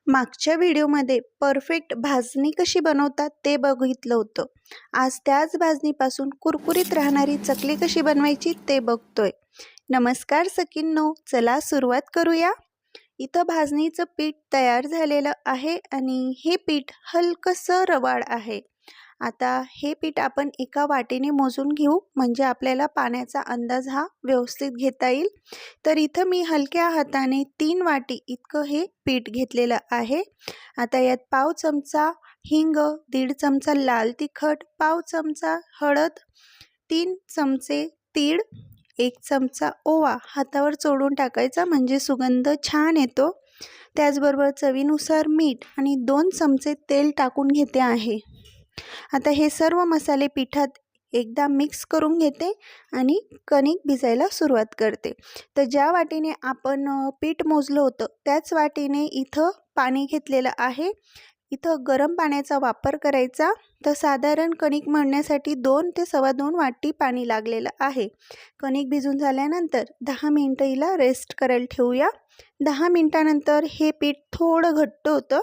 मागच्या व्हिडिओमध्ये परफेक्ट भाजणी कशी बनवतात ते बघितलं होतं. आज त्याच भाजणीपासून कुरकुरीत राहणारी चकली कशी बनवायची ते बघतोय. नमस्कार सखींनो, चला सुरुवात करूया. इथं भाजणीचं पीठ तयार झालेलं आहे आणि हे पीठ हलकंसं रवाळ आहे. आता हे पीठ आपण एका वाटीने मोजून घेऊ, म्हणजे आपल्याला पाण्याचा अंदाज हा व्यवस्थित घेता येईल. तर इथं मी हलक्या हाताने 3 वाटी इतकं हे पीठ घेतलेलं आहे. आता यात पाव चमचा हिंग, 1.5 चमचा लाल तिखट, पाव चमचा हळद, 3 चमचे तीळ, 1 चमचा ओवा हातावर चोळून टाकायचा, म्हणजे सुगंध छान येतो. त्याचबरोबर चवीनुसार मीठ आणि 2 चमचे तेल टाकून घेते आहे. आता हे सर्व मसाले पिठात एकदा मिक्स करून घेते आणि कणिक भिजायला सुरुवात करते. तर ज्या वाटीने आपण पीठ मोजलं होतं त्याच वाटीने इथं पाणी घेतलेलं आहे. इथं गरम पाण्याचा वापर करायचा. तर साधारण कणिक मळण्यासाठी 2 ते 2.25 वाटी पाणी लागलेलं आहे. कणिक भिजून झाल्यानंतर 10 मिनिटं हिला रेस्ट करायला ठेवूया. 10 मिनिटानंतर हे पीठ थोडं घट्ट होतं.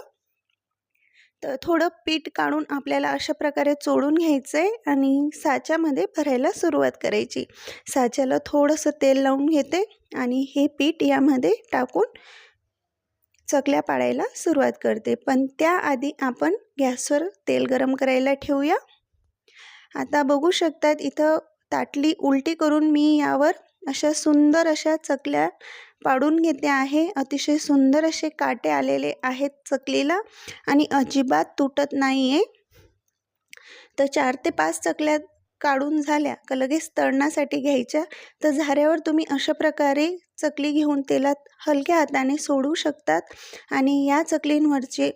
तर थोडं पीठ काढून आपल्याला अशा प्रकारे चोळून घ्यायचं आहे आणि साच्यामध्ये भरायला सुरुवात करायची. साच्याला थोडंसं तेल लावून घेते आणि हे पीठ यामध्ये टाकून चकल्या पाडायला सुरुवात करते. पण त्याआधी आपण गॅसवर तेल गरम करायला ठेवूया. आता बघू शकतात, इथं ताटली उलटी करून मी यावर अशा सुंदर अशा चकल्या पाडून घेते आहे. अतिशय सुंदर असे काटे आलेले आहेत चकलीला आणि अजिबात तुटत नाही आहे. तर 4 ते 5 चकल्या काढून झाल्या का लगेच तळण्यासाठी घ्यायच्या. तर झाऱ्यावर तुम्ही अशा प्रकारे चकली घेऊन तेलात हलक्या हाताने सोडू शकतात आणि या चकलींवरचे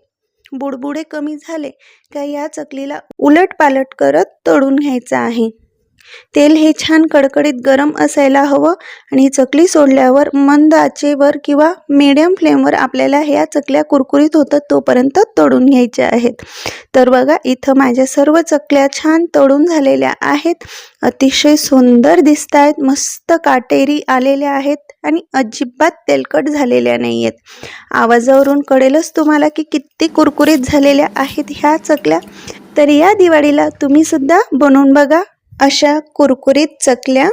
बुडबुडे कमी झाले का या चकलीला उलटपालट करत तळून घ्यायचं आहे. तेल हे छान कडकडीत गरम असायला हवं आणि चकली सोडल्यावर मंद आचेवर किंवा मीडियम फ्लेमवर आपल्याला ह्या चकल्या कुरकुरीत होतात तोपर्यंत तळून घ्यायच्या आहेत. तर बघा, इथं माझ्या सर्व चकल्या छान तळून झालेल्या आहेत. अतिशय सुंदर दिसत आहेत, मस्त काटेरी आलेल्या आहेत आणि अजिबात तेलकट झालेल्या नाही आहेत. आवाजावरून कळेलच तुम्हाला की किती कुरकुरीत झालेल्या आहेत ह्या चकल्या. तर या दिवाळीला तुम्ही सुद्धा बनवून बघा अशा कुरकुरीत चकल्या.